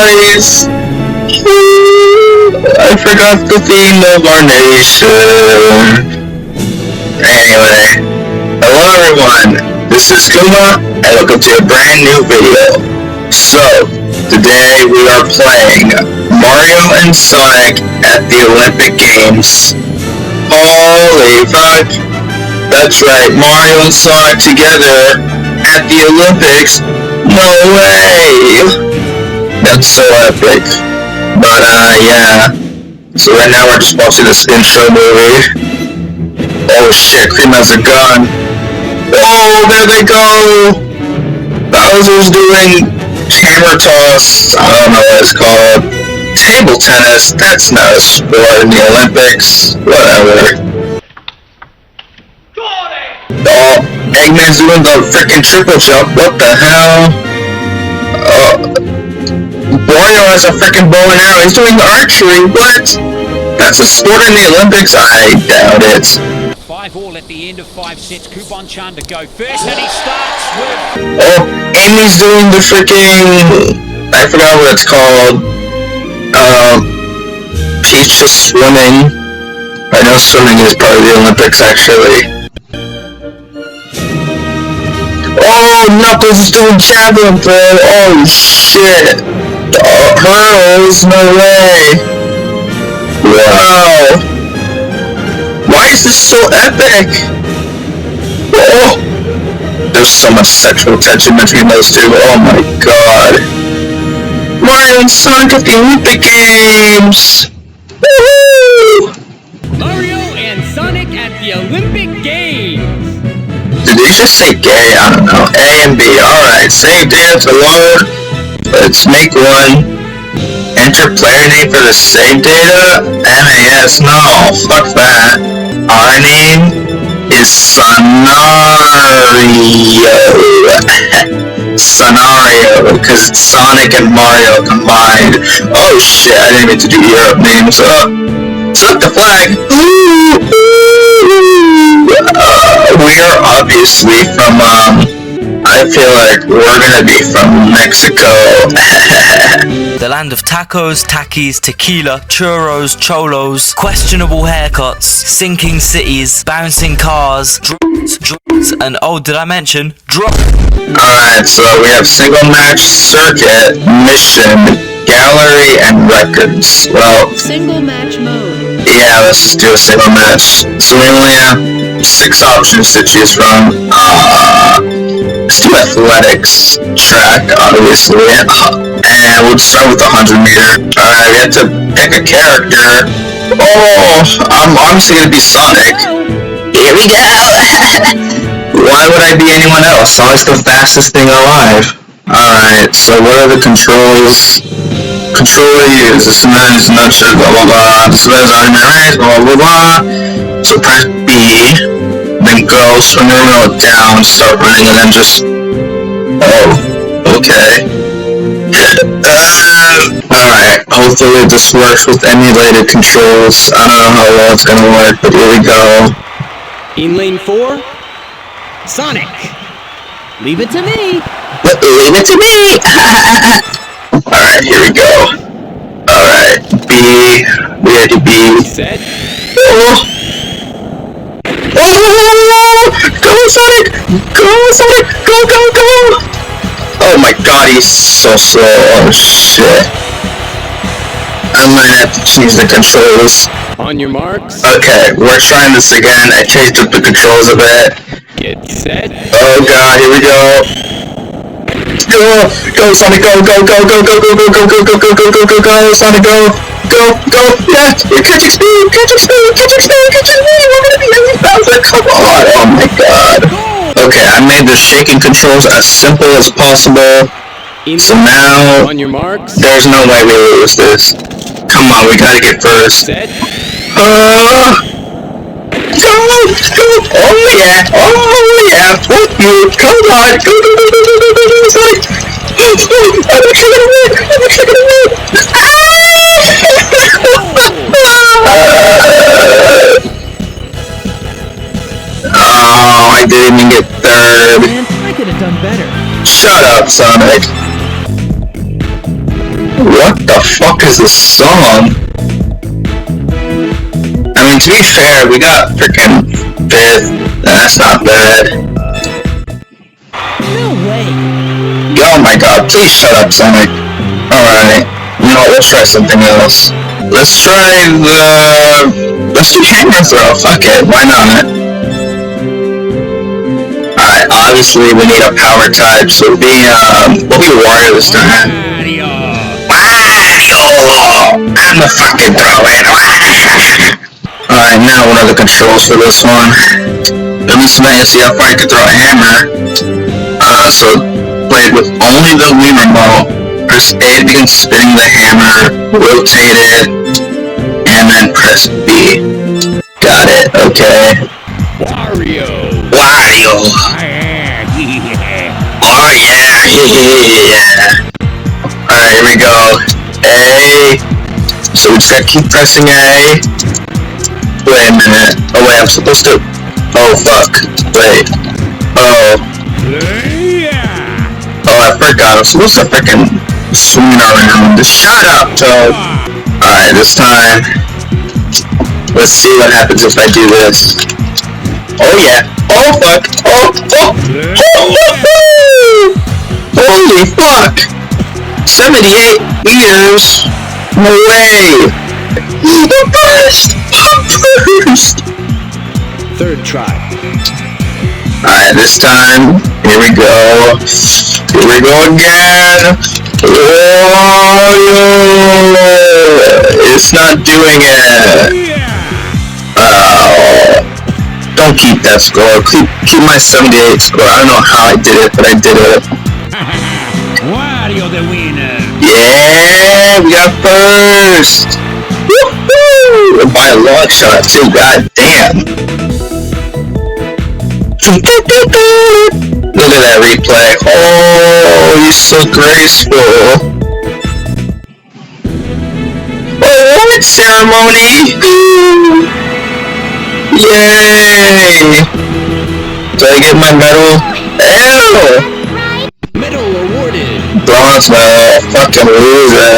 guys! I forgot the theme of our nation. Anyway, hello everyone, this is Kuma, and welcome to a brand new video. So, today we are playing Mario and Sonic at the Olympic Games. Holy fuck! That's right, Mario and Sonic together at the Olympics? No way! That's so epic. But yeah. So right now we're just watching this intro movie. Oh shit, Cream has a gun. Oh, there they go! Bowser's doing hammer toss. I don't know what it's called. Table tennis, that's not a sport in the Olympics. Whatever. Oh, Eggman's doing the freaking triple jump. What the hell? Wario has a freaking bow and arrow. He's doing archery. What? That's a sport in the Olympics? I doubt it. 5-all at the end of 5 sets. Kubon-chan to go first, and he starts with... Oh, Amy's doing the freaking... I forgot what it's called. Peach just swimming. I know swimming is part of the Olympics, actually. Oh, Knuckles is doing javelin throw. Oh, shit. Hurls, no way. Wow. Why is this so epic? Oh, there's so much sexual tension between those two. Oh my god. Mario and Sonic at the Olympic Games. Woohoo! Mario and Sonic at the Olympic Games. Did you just say gay? I don't know. A and B. Alright, save data to load. Let's make one. Enter player name for the save data? NAS, no, fuck that. Our name is Sonario, because it's Sonic and Mario combined. Oh shit, I didn't mean to do Europe names. Select the flag. We are obviously from, I feel like we're gonna be from Mexico. The land of tacos, takis, tequila, churros, cholos, questionable haircuts, sinking cities, bouncing cars, drugs, and oh, did I mention drugs? Alright, so we have single match, circuit, mission, gallery, and records. Well, Single match mode. yeah, let's just do a single match. So we only have 6 options to choose from. Let's do athletics track, obviously. And we'll start with the 100-meter. Alright, we have to pick a character. Oh, I'm obviously gonna be Sonic. Here we go! Why would I be anyone else? Sonic's the fastest thing alive. Alright, so what are the controls? Controller use. This is not sure, blah blah blah. This is already my range, blah blah blah. So press B, then go, swing the remote down, start running, and then just... Oh, okay. Alright, hopefully this works with emulated controls. I don't know how well it's gonna work, but here we go. In lane 4, Sonic. Leave it to me. Leave it to me! Alright, here we go. Alright, B. We had to B. Set. Oh! Oh! Go, Sonic! Go, Sonic! Go, go, go! Oh my god, he's so slow. Oh shit. I might have to change the controls. On your marks. Okay, we're trying this again. I changed up the controls a bit. Get set. Oh god, here we go. Go, go, Sonic, go, go, go, go, go, go, go, go, go, go, go, go, go, go, go, Sonic, go, go, go, yeah, you're catching speed, catching speed, catching speed, catching speed, we're gonna be Ellie Bowser, come on, oh my god. Okay, I made the shaking controls as simple as possible, so now, On your marks. there's no way we lose this. Come on, we gotta get first. Set. Go, go, oh yeah, fuck you, come on, go, go, go, go, go, go, go, go, Sonic. I'm actually gonna win, Oh, I didn't even get third. Man, I could have done better. Shut up, Sonic. What the fuck is this song? I mean, to be fair, we got freaking 5th. That's not bad. No way. Oh my god, please shut up, Sonic. Alright. You know, let's try something else. Let's do hammer throw. Fuck it, why not? Alright, obviously we need a power type, so we'll be Wario this time. Wario! I'm the fucking throwing. Alright, now what are the controls for this one? At least now you see how far I can throw a hammer. So play it with only the Wii remote. Press A to begin spinning the hammer, rotate it, and then press B. Got it, okay. Wario. Wario. Oh yeah, yeah. Alright, here we go. A. So we just gotta keep pressing A. Wait a minute. Oh wait, I'm supposed to... Oh fuck. Wait. Oh, I forgot. I'm supposed to freaking swing around. Shut up, Toad. Alright, this time. Let's see what happens if I do this. Oh yeah. Oh fuck. Oh. Holy fuck. 78 meters. No way. I'm first. Third try. Alright, this time, here we go. Here we go again. Oh, it's not doing it. Oh, don't keep that score. Keep my 78 score. I don't know how I did it, but I did it. Wario the winner. Yeah, we got first. Woohoo! By a long shot too. God damn. Look at that replay. Oh, he's so graceful. Oh, what ceremony? Yay! Did I get my medal? Ew! Medal awarded. Bronze medal. Fucking loser.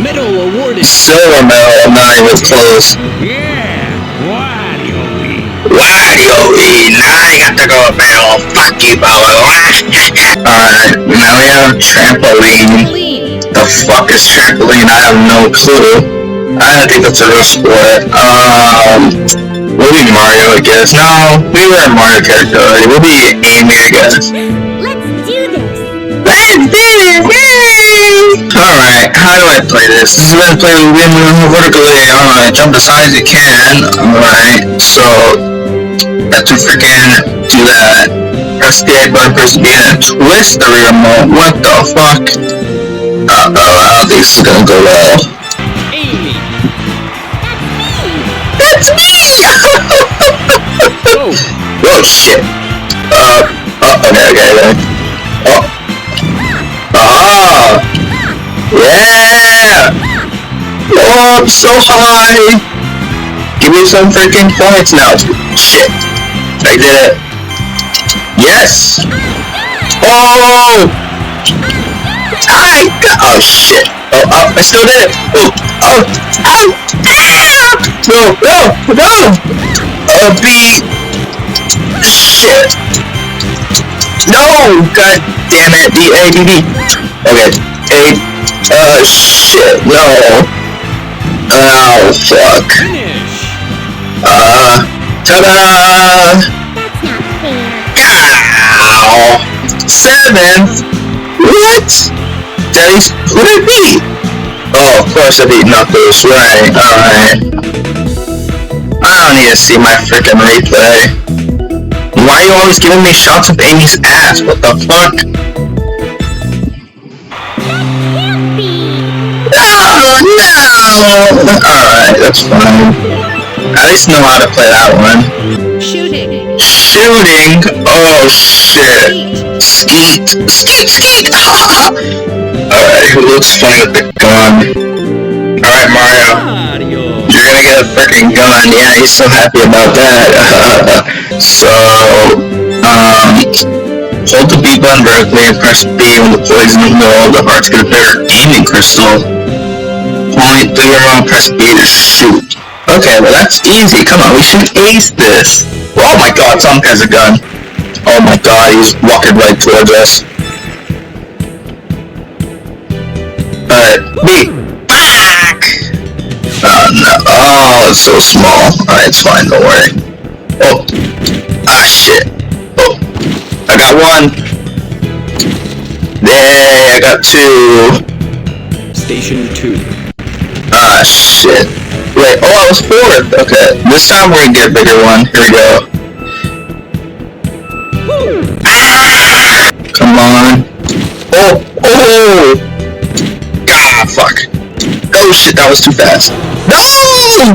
Medal awarded. Silver medal. I'm not even close. Wario, now I got to go up medal. Fuck you, Baba. Alright, now we have trampoline. The fuck is trampoline? I have no clue. I don't think that's a real sport. We'll be Mario, I guess. No, we were a Mario character already. We'll be Amy, I guess. Let's do this! Let's do this! Yay! Alright, how do I play this? This is when I play the win vertically. Alright, jump as high as you can. Alright, so have to freaking do that. Press the A button, press B, and twist the remote. What the fuck? Uh-oh, I don't think this is gonna go well. Amy. That's me! Oh. Whoa, shit. Okay. Oh. Ah! Yeah! Oh, I'm so high! Give me some freaking points now. Shit. I did it. Yes! Oh! Oh, shit. Oh, I still did it. Oh! No! B. Shit. No! God damn it. B. Okay. A. Shit. No. Oh, fuck. Ta-da! Ow! 7th? What? Who did I beat? Oh, of course I beat Knuckles, right, alright. I don't need to see my frickin' replay. Why are you always giving me shots of Amy's ass? What the fuck? Oh, no! Alright, that's fine. At least know how to play that one. Shooting! Oh, shit. Skeet! Alright, who looks funny with the gun? Alright, Mario. You're gonna get a freaking gun. Yeah, he's so happy about that. So, Hold the B button vertically and press B when the poison in the middle of the heart's gonna appear. Aiming crystal. Point the arrow and press B to shoot. Okay, well that's easy. Come on, we should ace this. Oh my god, Tom has a gun. Oh my god, he's walking right towards us. Alright, B. Back! Oh no. Oh, it's so small. Alright, it's fine, don't worry. Oh. Ah, shit. Oh. I got one. Yay, I got two. Station 2. Ah, shit. Wait, oh, I was fourth. Okay, this time we're gonna get a bigger one. Here we go. Ah! Come on. Oh, oh! Ah, fuck. Oh shit, that was too fast. No!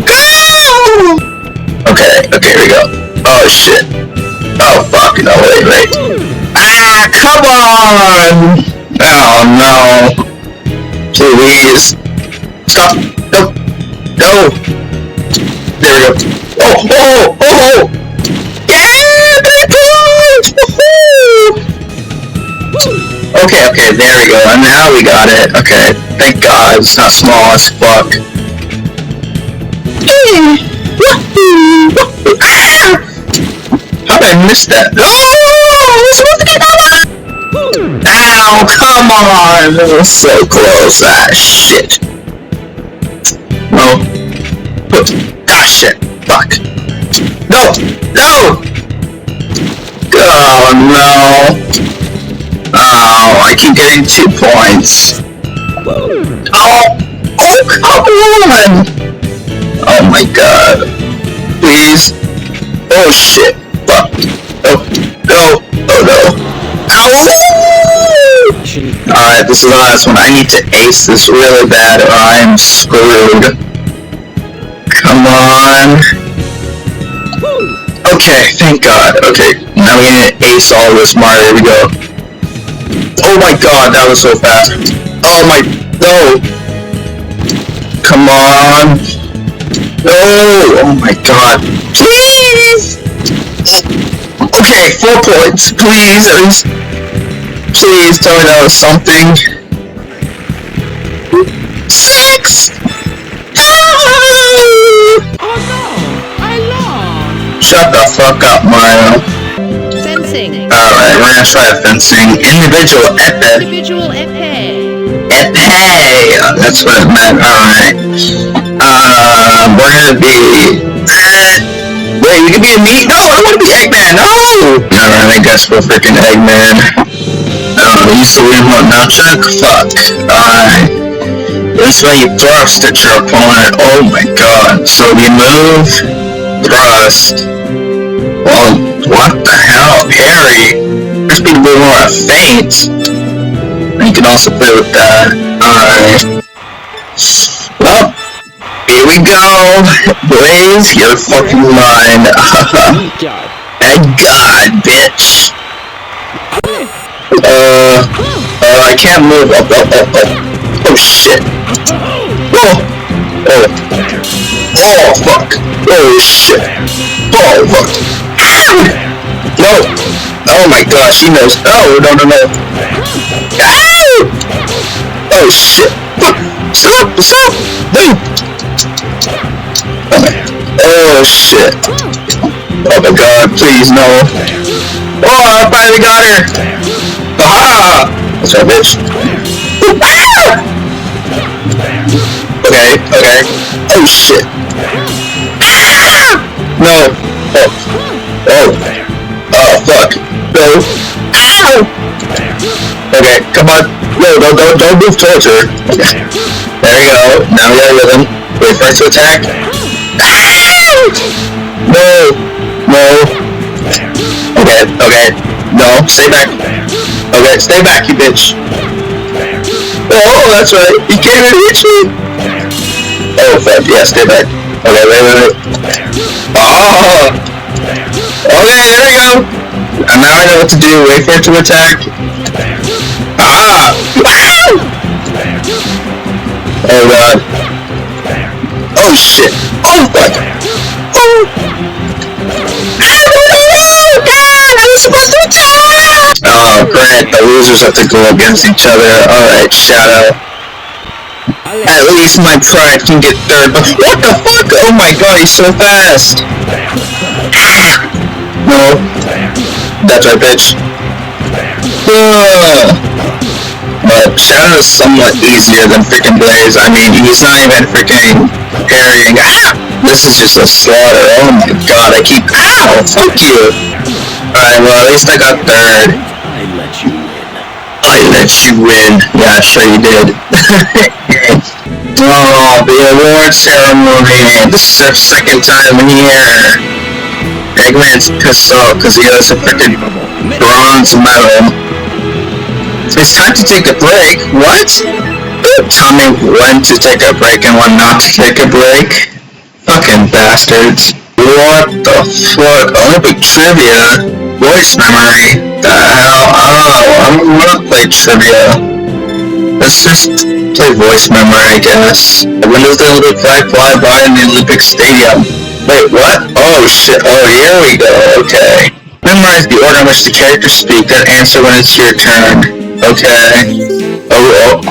Go! Okay, here we go. Oh shit. Oh fuck, no, wait. Ah, come on! Oh no. Please. Stop. No. No. There we go. Oh! Yeah, that Okay, there we go. And now we got it. Okay, thank God it's not small as fuck. How did I miss that? Ow, come on! That was so close. Ah, shit. No. Ah, shit. Fuck. No! Oh, no. Oh, I keep getting 2 points. Oh, come on! Oh my god. Please. Oh shit. Fuck. Oh no. Ow! Alright, this is the last one. I need to ace this really bad or I'm screwed. Come on. Okay, thank God. Okay, now we need to ace all this Mario. Here we go. Oh my god, that was so fast. Oh my, no. Come on. No, oh my god. Please. Okay, 4 points. Please, at least. Please tell me that was something. 6. Oh no, I lost. Shut the fuck up, Mario. Fencing. Alright, we're gonna try fencing. Individual epee. Individual epee. Epee! That's what it meant, alright. We're gonna be... wait, you can be a meat? No, I wanna be Eggman! No! Alright, I guess we're freaking Eggman. Use the remote nunchuck? Fuck. Alright. This way you thrust at your opponent. Oh my god. So you move, thrust. Well, what the hell? Harry? There's people who want to faint. You can also play with that. Alright. Well, here we go. Blaze, you're fucking mine. Thank God, bitch. I can't move. Oh shit. Whoa. Oh fuck. Oh shit. Oh fuck. No. Oh my gosh, he knows. Oh no. Oh shit. Stop. Move. Oh shit. Oh my god, please no. Oh, I finally got her. Aha! That's right, bitch. Okay. Oh shit. No. Oh fuck. No. Ow! Okay, come on. No, don't move towards her. Okay. There you go. Now we got rhythm. Wait for it to attack. No. Okay. No, stay back. Okay, stay back, you bitch. Oh, that's right. You can't even reach me. Oh, fuck. Yeah, stay back. Okay, wait. Oh! Okay, there we go. And now I know what to do. Wait for it to attack. Ah! Oh, God. Oh, shit. Oh, fuck. Oh! I was supposed to attack! Oh, Grant, the losers have to go against each other. Alright, Shadow. At least my pride can get third, but what the fuck? Oh my god, he's so fast! No. That's right, bitch. But Shadow's somewhat easier than freaking Blaze. I mean, he's not even freaking parrying. This is just a slaughter. Oh my god, I keep. Ow! Fuck you! Alright, well, at least I got third. I let you win. Yeah, sure you did. Oh, the award ceremony. This is our second time here. Eggman's pissed off because he has a freaking bronze medal. It's time to take a break. What? Tell me when to take a break and when not to take a break. Fucking bastards. What the fuck? Olympic trivia? Voice memory? The hell? Oh, I don't wanna play trivia. Let's just play voice memory, I guess. When does the Olympic flag fly by in the Olympic Stadium? Wait, what? Oh shit, oh here we go, okay. Memorize the order in which the characters speak, then answer when it's your turn. Okay. Oh.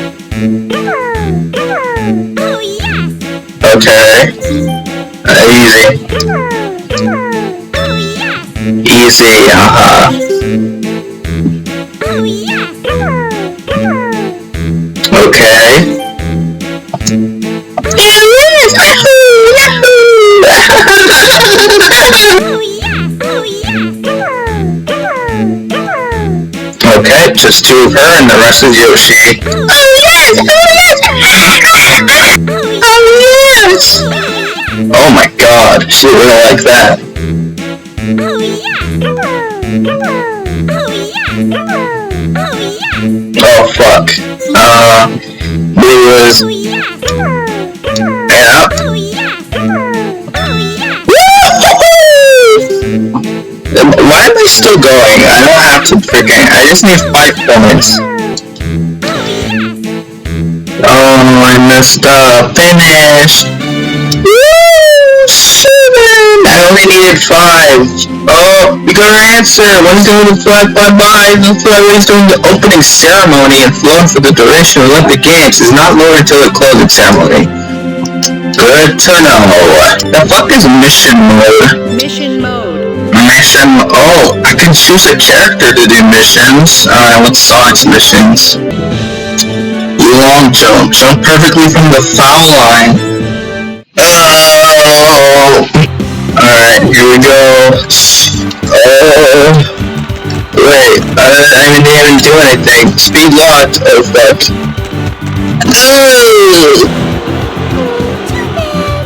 Okay. Easy. Easy, Okay. Okay, just two of her and the rest is Yoshi. Oh my god, she really like that. Oh fuck. It was... Yeah. Why am I still going? I don't have to freaking... I just need 5 points. Oh, I messed up. Finish! Woo! 7! I only needed 5. Oh, we got our answer! One's doing the flag fly-by, the flag is doing the opening ceremony and flowing for the duration of Olympic Games is not lowered until the closing ceremony. Good to know. The fuck is mission mode? Mission mode. Oh, I can choose a character to do missions. Alright, what's Sonic's missions? Long jump. Jump perfectly from the foul line. Oh! Alright, here we go. Oh! Wait, I didn't even do anything. Speed locked. Oh, fuck. Oh!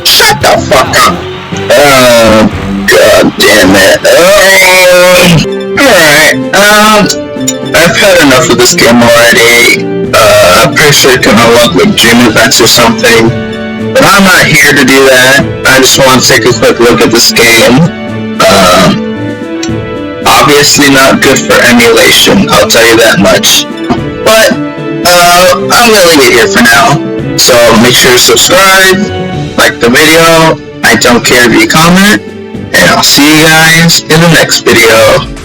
Shut the fuck up! Oh, god damn it. Alright, I've had enough of this game already. I'm pretty sure it can unlock like dream events or something. But I'm not here to do that. I just want to take a quick look at this game. Obviously not good for emulation, I'll tell you that much. But, I'm gonna leave it here for now. So make sure to subscribe, like the video, I don't care if you comment, and I'll see you guys in the next video.